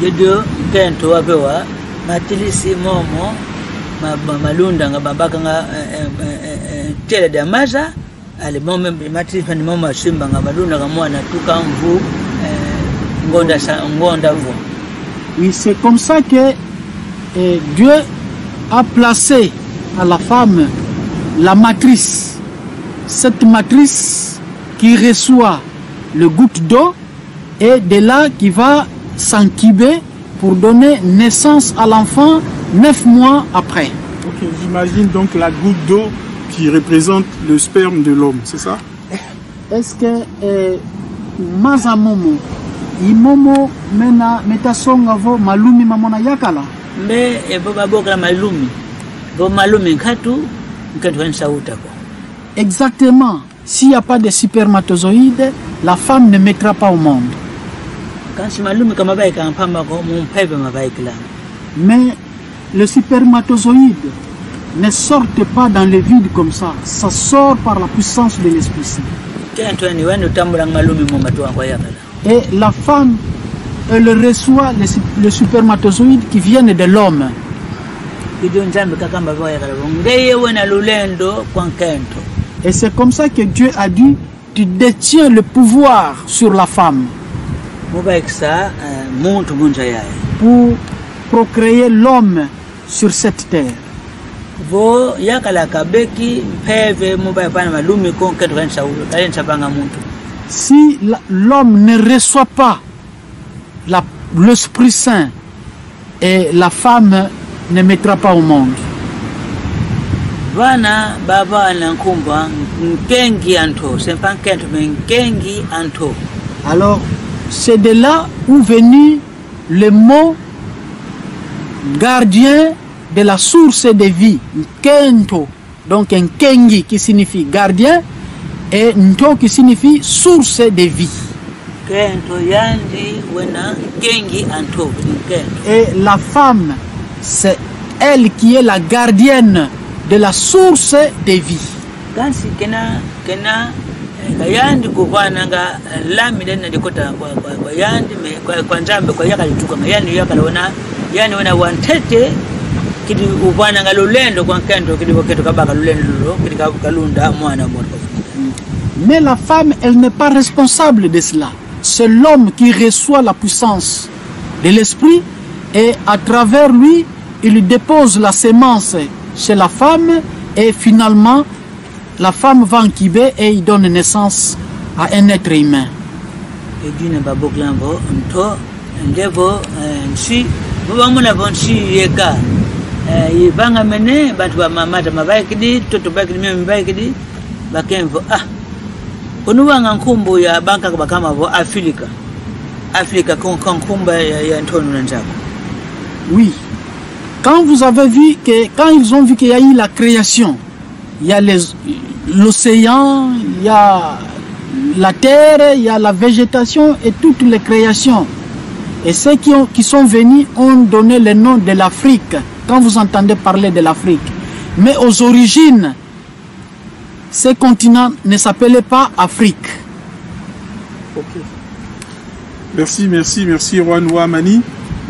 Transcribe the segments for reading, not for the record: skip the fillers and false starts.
Yedio kento wapewa matilisi momo malunda nga babaka nga tele de maza ale momo matilisi ni momo simba nga malunda nga mwana tuka mvu ngonda vu. Oui, c'est comme ça que Dieu a placé à la femme la matrice. Cette matrice qui reçoit le goutte d'eau et de là qui va s'incuber pour donner naissance à l'enfant 9 mois après. Ok, j'imagine donc la goutte d'eau qui représente le sperme de l'homme, c'est ça? Est-ce que Mazamomo, Imomo mena metasonga vo malumi mamona yakala? Me eboba boka malumi. Bo malumi nkatu sauta ko. Exactement. S'il n'y a pas de spermatozoïdes, la femme ne mettra pas au monde. Mais le spermatozoïde ne sort pas dans le vide comme ça. Ça sort par la puissance de l'Esprit Saint. Et la femme, elle reçoit le spermatozoïde qui viennent de l'homme. Et c'est comme ça que Dieu a dit, tu détiens le pouvoir sur la femme pour procréer l'homme sur cette terre. Si l'homme ne reçoit pas l'Esprit Saint, et la femme ne mettra pas au monde. Vana baba nankumba nkengi anto sempan kento nkengi anto. Alors c'est de là où venu le mot gardien de la source de vie, kento, donc un kengi qui signifie gardien et nto qui signifie source de vie. Kento yandi wena kengi anto. Et la femme, c'est elle qui est la gardienne de la source de vie. Kansi kena kayandi kuvana nga lami dena dikota kwa yandi kwa njambe kwa yaka lituka yani yaka lona yani wana wantete kidi uvana nga lulendo kwa kento kidi waketo kabaka lulendo kidi kalunda mwana mwana. Mais la femme, elle n'est pas responsable de cela. C'est l'homme qui reçoit la puissance de l'esprit et à travers lui, il dépose la sémence chez la femme et finalement la femme va incuber et il donne naissance à un être humain. Et Dieu n'a pas beaucoup d'envoi, si vous avez si yeka, il va amener, batwa mamata mabaikidi, toto bakidi mimi baikidi, bakemvo Onuwanga nkumbu ya banka bakama vo Afrika. Afrika konkumba ya ntono nanjako. Oui. Quand vous avez vu que quand ils ont vu qu'il y a eu la création, il y a l'océan, il y a la terre, il y a la végétation et toutes les créations. Et ceux qui sont venus ont donné le nom de l'Afrique quand vous entendez parler de l'Afrique. Mais aux origines, ce continent ne s'appelait pas Afrique. Okay. Merci Roi Noah Amani.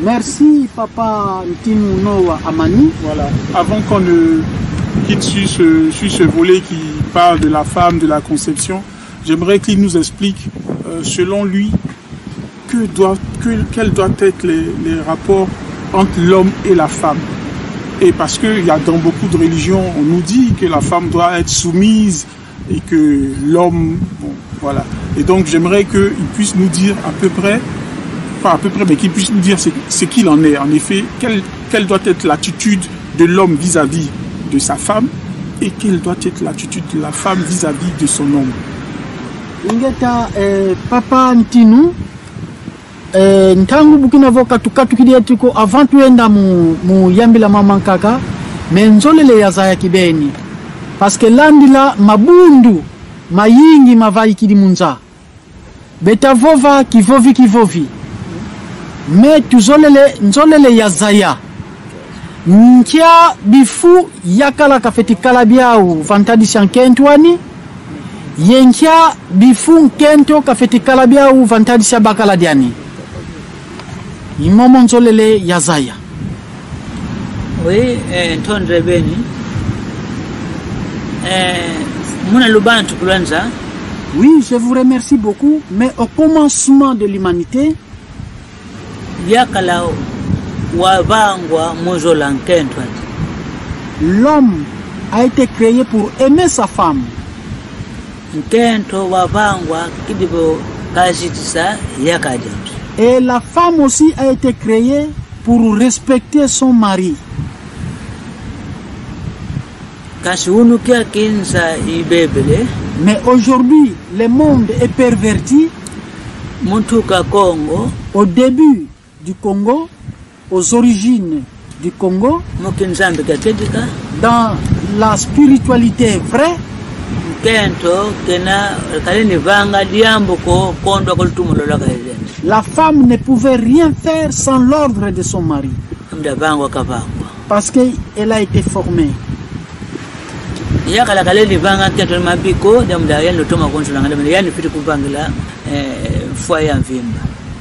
Merci Papa Ntinu Noah Amani. Voilà. Avant qu'on ne quitte sur ce volet qui parle de la femme, de la conception, j'aimerais qu'il nous explique, selon lui, quels doivent être les rapports entre l'homme et la femme. Et parce qu'il y a dans beaucoup de religions, on nous dit que la femme doit être soumise et que l'homme, bon, voilà. Et donc j'aimerais qu'il puisse nous dire à peu près, pas à peu près, mais qu'il puisse nous dire ce qu'il en est. En effet, quelle doit être l'attitude de l'homme vis-à-vis de sa femme et quelle doit être l'attitude de la femme vis-à-vis de son homme. Ingeta Papa Ntinu, ntangu bukina voka tukatukidia tiko avant tuenda mu yambila mama kaka menzolele ya zaya kibeni parce que landila mabundu mayingi mavai kidi munza betavova kivovi mais nzolele ya zaya nkia bifu yakala kafeti kalabiau vantadi shankentwani yenkia bifu kento kafeti kalabiau vantadi shabakala diani imomo nzolele yazaya. Oui, ntondre beni. Muna lubantu kulanza. Oui, je vous remercie beaucoup, mais au commencement de l'humanité, yakala wabangwa mozola nkentwa. L'homme a été créé pour aimer sa femme. Nkento wabangwa kidibo kajitisa yakaja. Et la femme aussi a été créée pour respecter son mari. Kasunukia kinsa ibebele. Mais aujourd'hui, le monde est perverti. Muntuka Congo. Au début du Congo, aux origines du Congo, dans la spiritualité vraie, la femme ne pouvait rien faire sans l'ordre de son mari. Parce qu'elle a été formée.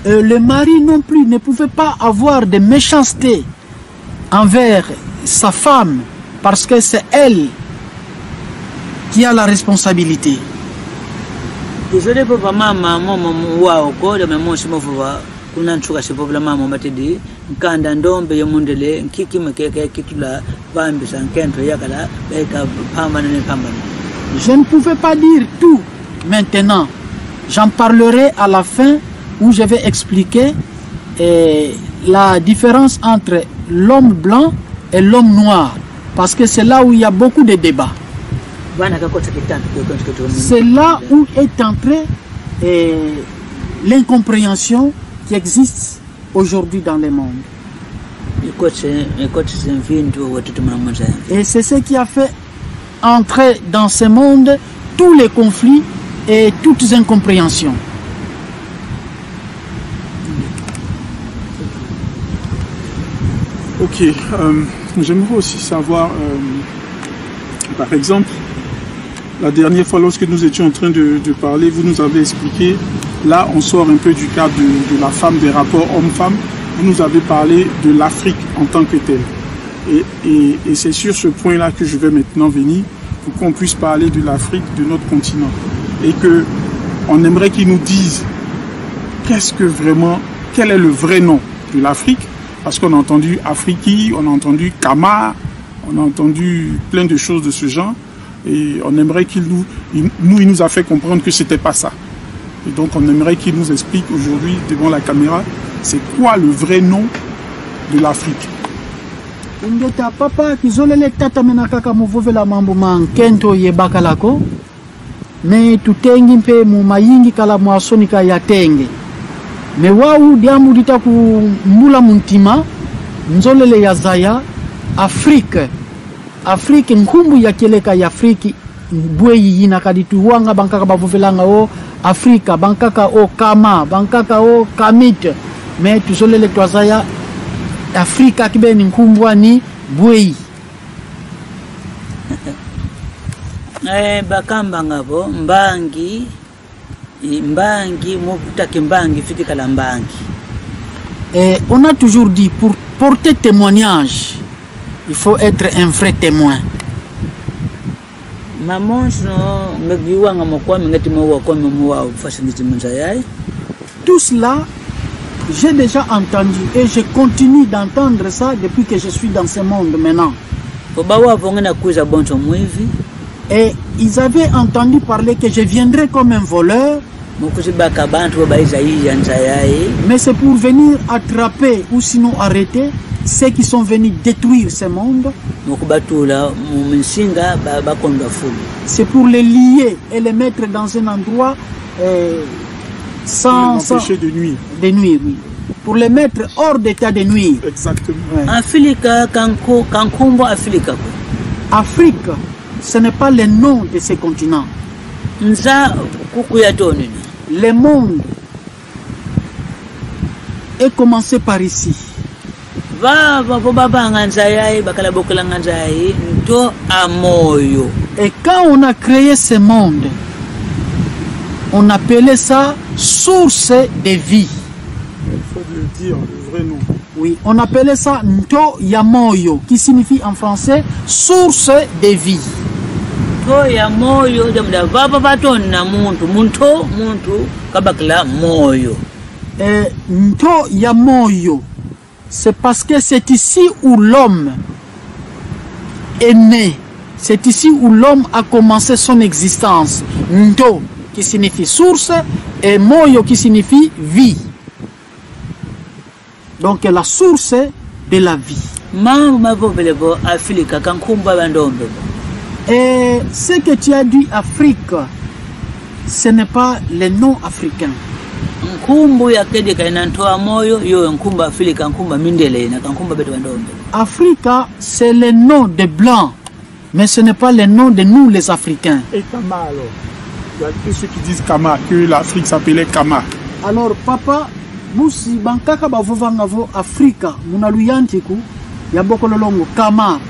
Le mari non plus ne pouvait pas avoir de méchanceté envers sa femme parce que c'est elle qui a la responsabilité. Je ne pouvais pas dire tout maintenant. J'en parlerai à la fin où je vais expliquer la différence entre l'homme blanc et l'homme noir. Parce que c'est là où il y a beaucoup de débats. C'est là où est entrée l'incompréhension qui existe aujourd'hui dans le monde. Et c'est ce qui a fait entrer dans ce monde tous les conflits et toutes les incompréhensions. Ok, j'aimerais aussi savoir, par exemple, la dernière fois lorsque nous étions en train de parler, vous nous avez expliqué, là on sort un peu du cadre de la femme, des rapports homme-femme, vous nous avez parlé de l'Afrique en tant que telle. Et c'est sur ce point-là que je vais maintenant venir, pour qu'on puisse parler de l'Afrique, de notre continent. Et qu'on aimerait qu'ils nous disent qu'est-ce que vraiment, quel est le vrai nom de l'Afrique. Parce qu'on a entendu Afriki, on a entendu Kama, on a entendu plein de choses de ce genre. Et on aimerait qu'il il nous a fait comprendre que c'était pas ça. Et donc on aimerait qu'il nous explique aujourd'hui devant la caméra, c'est quoi le vrai nom de l'Afrique. Ngeta papa kizolele tata menakaka muvuvela mambo mankento yebakalako me tutengi mpe mu mayingi kala mwasonika yatenge me wau diamu ditaku mbula muntima nzolele ya zaya Afrique nkumbu ya keleka ya Afriki bweyi yina kaditu wanga bankaka bavuvelanga o Afrika bankaka o Kama bankaka o Kamit me tuzolele twazaya Afrika kibeni nkumbwa ni bweyi. Bakamba ngabo mbangi mubutake mbangi fitikala mbangi. On a toujours dit pour porter témoignage il faut être un vrai témoin. Tout cela j'ai déjà entendu et je continue d'entendre ça depuis que je suis dans ce monde maintenant. Et ils avaient entendu parler que je viendrais comme un voleur. Mais c'est pour venir attraper ou sinon arrêter ceux qui sont venus détruire ce monde. C'est pour les lier et les mettre dans un endroit sans empêcher de nuire. De nuire, oui. Pour les mettre hors d'état de nuire. Exactement. Ouais. Afrique, ce n'est pas le nom de ce continent. Le monde est commencé par ici. Et quand on a créé ce monde, on appelait ça source de vie. Il faut le dire, les vrai nom. Oui, on appelait ça Nto Yamoyo, qui signifie en français source de vie. To ya moyo jamda baba batonna muntu kabakla moyo. Nto Yamoyo, c'est parce que c'est ici où l'homme est né. C'est ici où l'homme a commencé son existence. Nto qui signifie source et Moyo qui signifie vie. Donc la source de la vie. Et ce que tu as dit Afrique, ce n'est pas le nom africain. Africa, c'est le nom des Blancs, mais ce n'est pas le nom de nous les Africains. Et Kama alors? Il y a que ceux qui disent Kama, que l'Afrique s'appelait Kama. Alors papa, busi bankaka bavovanga vo Afrika munaluyantiku ya bokololongo Kama.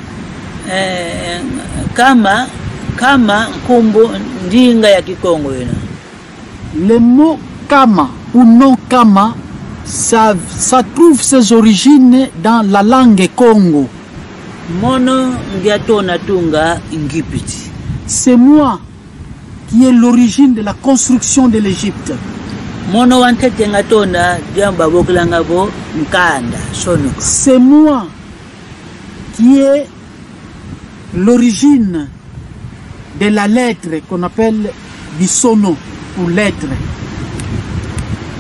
Kama nkumbu ndinga ya Kikongo yena. Le mot Kama ou non Kama, ça trouve ses origines dans la langue Congo. Mono ngiatona tunga ingipiti. C'est moi qui est l'origine de la construction de l'Égypte. Mono wantete ngatona jamba bokulanga bo nkanda sono. C'est moi qui est l'origine de la lettre qu'on appelle bisono ou lettre.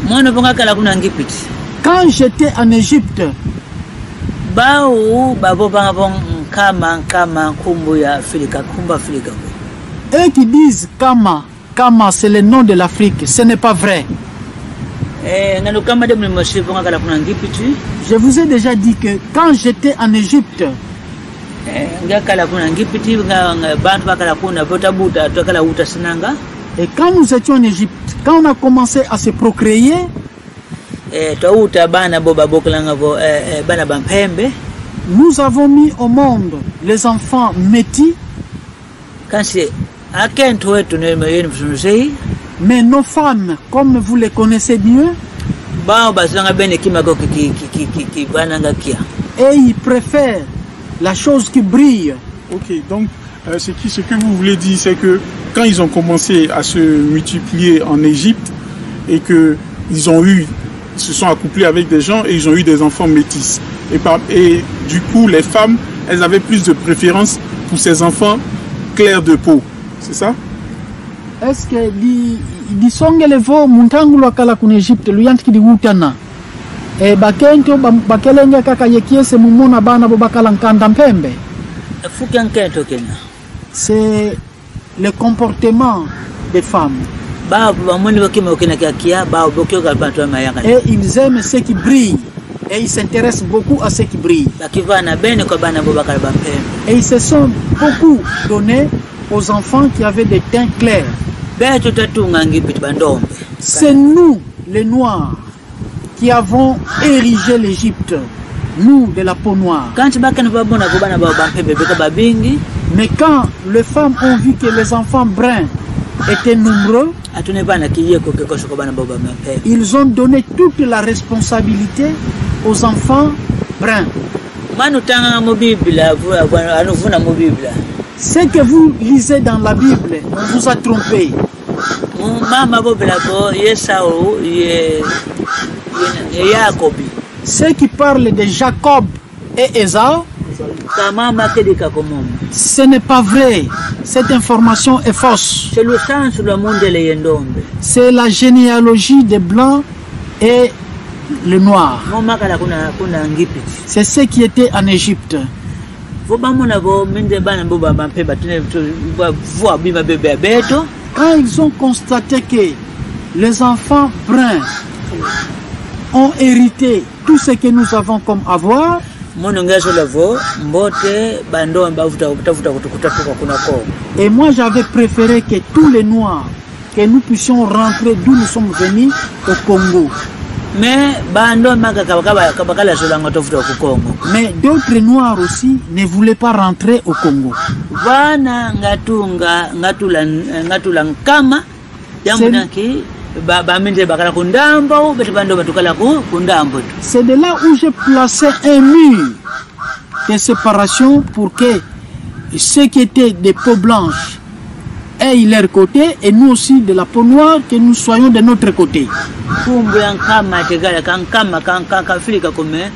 Mono bonga kala kuna ngipiti. Quand j'étais en Égypte, Bao babo banga bon kama kumbu ya Afrika kumba Afrika. Eux qui disent Kama c'est le nom de l'Afrique, ce n'est pas vrai. Je vous ai déjà dit que quand j'étais en Égypte, et quand nous étions en Égypte, quand on a commencé à se procréer, nous avons mis au monde les enfants métis, mais nos femmes, comme vous les connaissez mieux, et ils préfèrent la chose qui brille. Ok, donc ce que vous voulez dire, c'est que quand ils ont commencé à se multiplier en Égypte et que ils se sont accouplés avec des gens et ils ont eu des enfants métis. Et du coup, les femmes, elles avaient plus de préférence pour ces enfants clairs de peau. C'est ça? Est-ce que disons que les veaux muntangulo akala kun Égypte luyanti di wutana e bakento bakelenga kaka yekiese mumona bana bo bakala nkanda mpembe? C'est le comportement des femmes. Et ils aiment ce qui brille. Et ils s'intéressent beaucoup à ce qui brille. Et ils se sont beaucoup donnés aux enfants qui avaient des teints clairs. C'est nous, les Noirs, qui avons érigé l'Égypte. Nous, de la peau noire. Mais quand les femmes ont vu que les enfants bruns étaient nombreux, ils ont donné toute la responsabilité aux enfants bruns. Ce que vous lisez dans la Bible, on vous a trompé. Ceux qui parlent de Jacob et Ésaü, ce n'est pas vrai. Cette information est fausse. C'est la généalogie des Blancs et les Noirs. C'est ce qui était en Égypte. Quand ils ont constaté que les enfants bruns ont hérité tout ce que nous avons comme avoir, et moi j'avais préféré que tous les Noirs, que nous puissions rentrer d'où nous sommes venus au Congo. Mais d'autres Noirs aussi ne voulaient pas rentrer au Congo. baminde bakala kundambo bete bando batukala kundambo. C'est de là où j'ai placé un mur de séparation pour que ceux qui étaient des peaux blanches aient leur côté et nous aussi de la peau noire que nous soyons de notre côté. Kumbu yankama tegala kankama kankafrika comme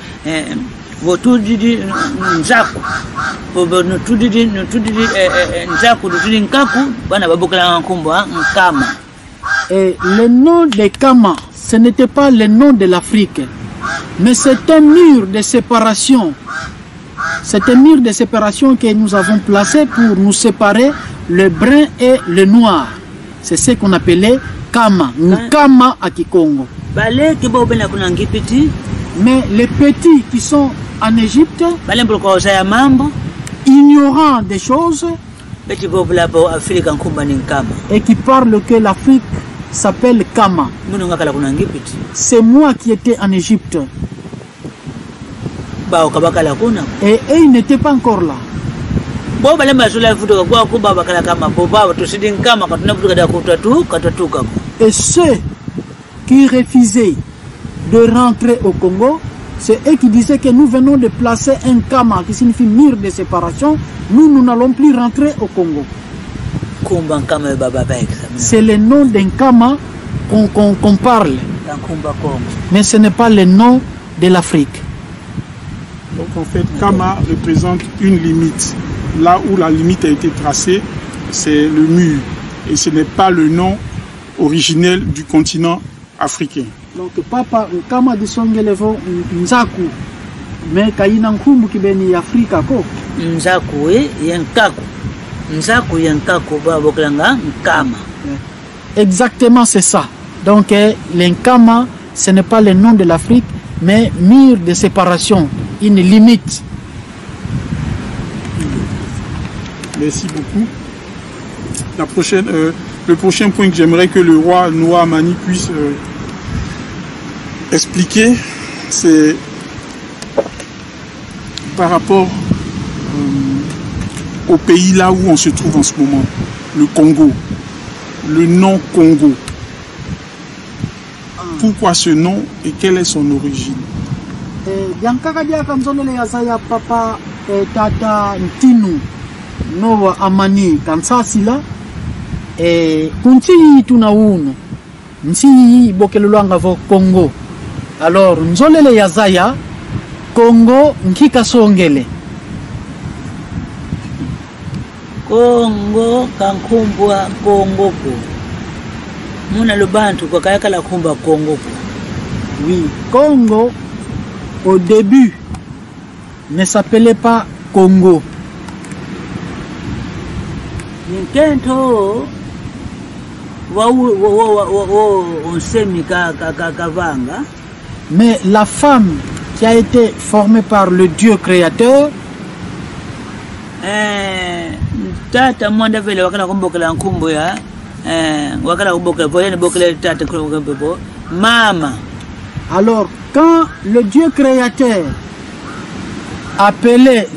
votudidi nzaku nutudidi nzaku nutudidi nkaku bana babukala nkumbu nkama. Et le nom de Kama, ce n'était pas le nom de l'Afrique, mais c'est un mur de séparation. C'est un mur de séparation que nous avons placé pour nous séparer le brun et le noir. C'est ce qu'on appelait Kama, Nkama à Kikongo. Mais les petits qui sont en Égypte, ignorant des choses, et qui parlent que l'Afrique s'appelle Kama. C'est moi qui étais en Égypte. Et ils n'étaient pas encore là. Et ceux qui refusaient de rentrer au Congo, c'est eux qui disaient que nous venons de placer un Kama, qui signifie mur de séparation. Nous n'allons plus rentrer au Congo. C'est le nom d'un Kama qu'on parle. Mais ce n'est pas le nom de l'Afrique. Donc en fait, Kama représente une limite. Là où la limite a été tracée, c'est le mur. Et ce n'est pas le nom originel du continent africain. Donc papa, Kama disongelevo Nzaku. Mais kaina nkumu kibeni Afrika ko. Nzaku yenkaku. Nzaku yenkaku baboklanga Nkama. Exactement, c'est ça. Donc l'Nkama, ce n'est pas le nom de l'Afrique, mais mur de séparation, une limite. Merci beaucoup. Le prochain point que j'aimerais que le roi Noah Mani puisse expliquer, c'est par rapport au pays là où on se trouve en ce moment, le Congo, le nom Congo. Pourquoi ce nom et quelle est son origine? Papa Tata Ntinu Noah Amani Kansasila Kunti Tunauno Nsi Bokelulanga vo Congo. Alors Nzolele Yazaya Congo Nkika Songele Congo Kankumbwa Congo ko Muna Lubantu kwa kayaka la kumba Congo ko. Oui, Congo au début ne s'appelait pas Congo. Nkento mais la femme qui a été formée par le Dieu créateur, tata mwanda vile wakala kumbokela nkumbu ya wakala kumbokela voyene bokela tata kumbokela mama. Alors quand le Dieu créateur appelait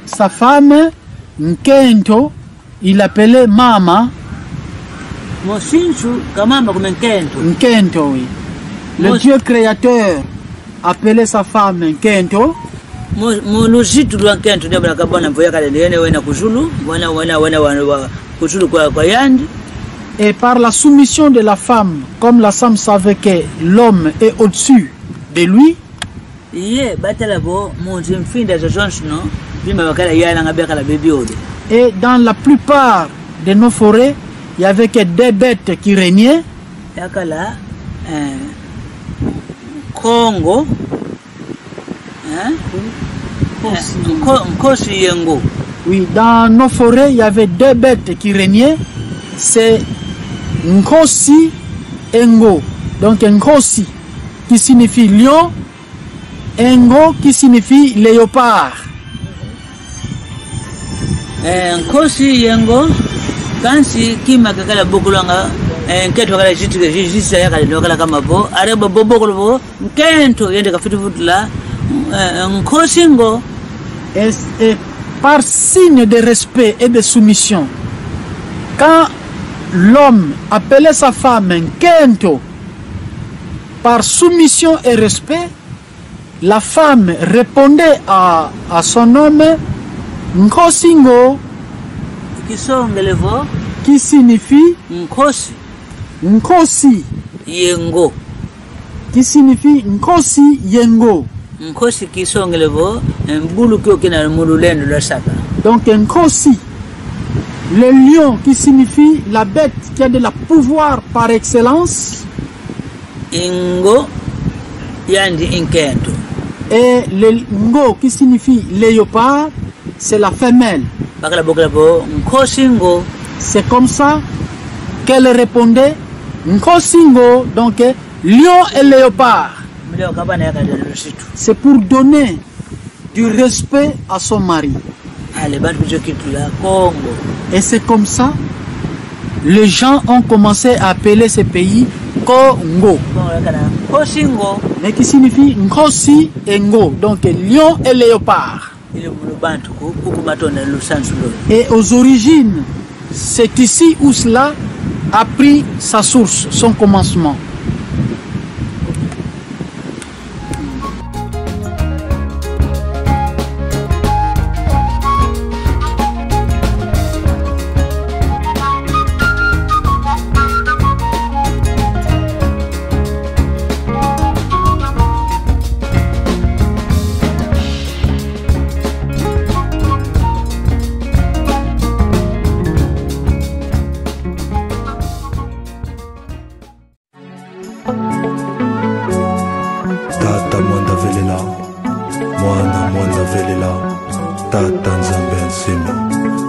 sa femme Nkento, il appelait mama. Nkento, oui. Le Dieu créateur appelait sa femme Nkento. Et par la soumission de la femme, comme la femme savait que l'homme est au-dessus de lui, et dans la plupart de nos forêts, il n'y avait que des bêtes qui régnaient. Congo, oui, dans nos forêts, il y avait deux bêtes qui régnaient. C'est Nkosi et Ngo. Donc Nkosi qui signifie lion, et Ngo qui signifie léopard. Nkosi et Ngo, quand si qui m'a gagné la bokulanga, Nketo kala jitike jisa ya kala nokala kama bo, areba bobokolo Nkento yende kafitu futula, Nkosi Ngo. Et par signe de respect et de soumission, quand l'homme appelait sa femme Nkento par soumission et respect, la femme répondait à son homme Nkosingo, qui signifie Nkosi Yengo, qui signifie Nkosi Yengo. Nkosi kisongelevo mbulu kyo kina mululendo la saka. Donc Nkosi, le lion qui signifie la bête qui a de la pouvoir par excellence. Ingo yandi inkento. Et le ngo qui signifie léopard, c'est la femelle. Nkosingo. C'est comme ça qu'elle répondait Nkosingo, donc lion et léopard. C'est pour donner du respect à son mari. Et c'est comme ça les gens ont commencé à appeler ce pays Congo, mais qui signifie Nkosi et Ngo, donc lion et léopard. Et aux origines, c'est ici où cela a pris sa source, son commencement.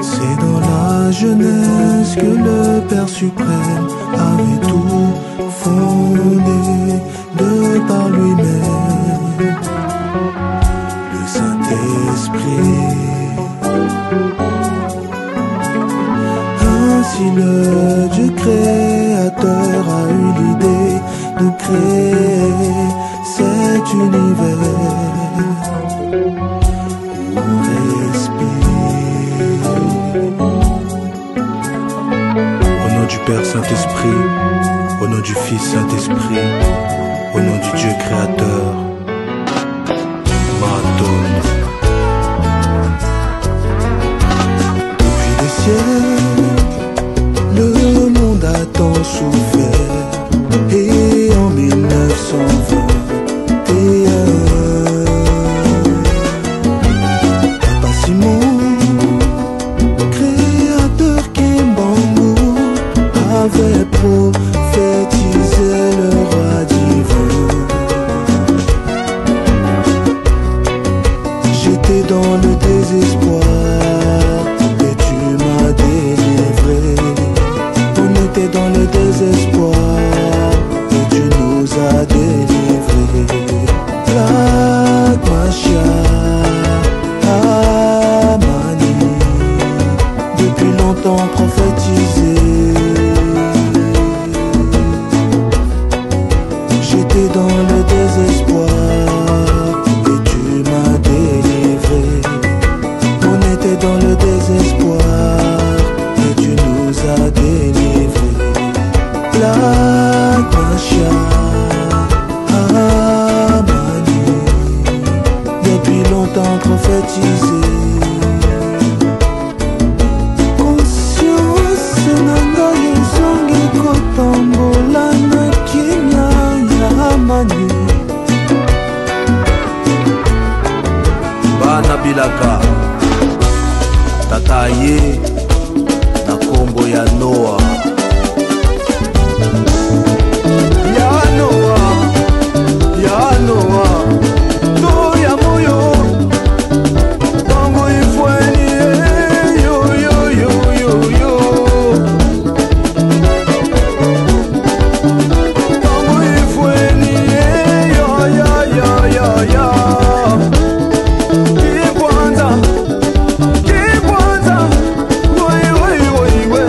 C'est dans la jeunesse que le Père suprême avait tout fondé de par lui-même. Le Saint-Esprit. Ainsi le Dieu créateur a eu l'idée de créer cet univers. Du Père Saint-Esprit, au nom du Fils Saint-Esprit, au nom du Dieu créateur, Madonna. Depuis les cieux, le monde a tant souffert, et en 1921, Papa Simon, avait prophétisé le roi divin. J'étais dans le désespoir et tu m'as délivré. On était dans le désespoir et tu nous as délivrés. La Machia Amani, depuis longtemps prophétisé. Dans le désespoir et tu m'as délivré. On était dans le désespoir et tu nous as délivrés. La Machia Amani, depuis longtemps prophétisé. Conscience nanga yezongi kotambola na Kenya. Bana bilaka tata ye na kombo ya Noah. Ya Noah, ya Noah, no ya moyo. Tango ifweni yo yo yo yo yo. Tango ifweni yo ya ya ya ya. Kibwanza, kibwanza, woi woi woi woi.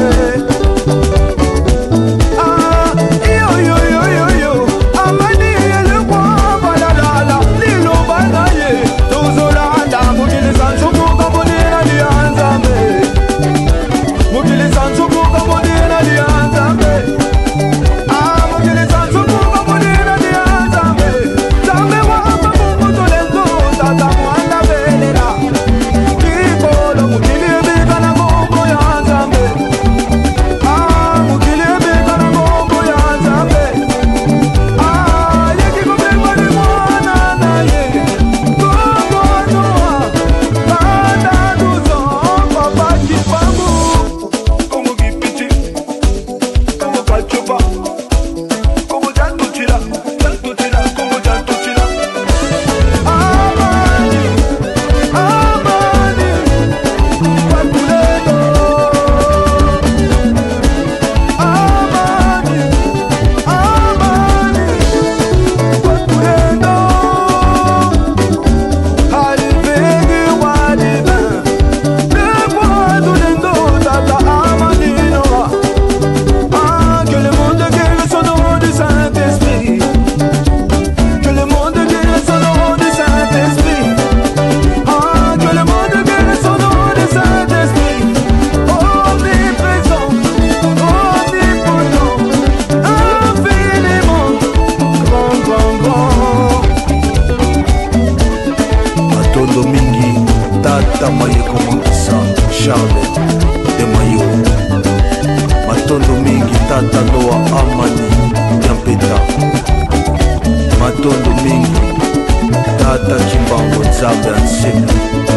Zambia and Sydney.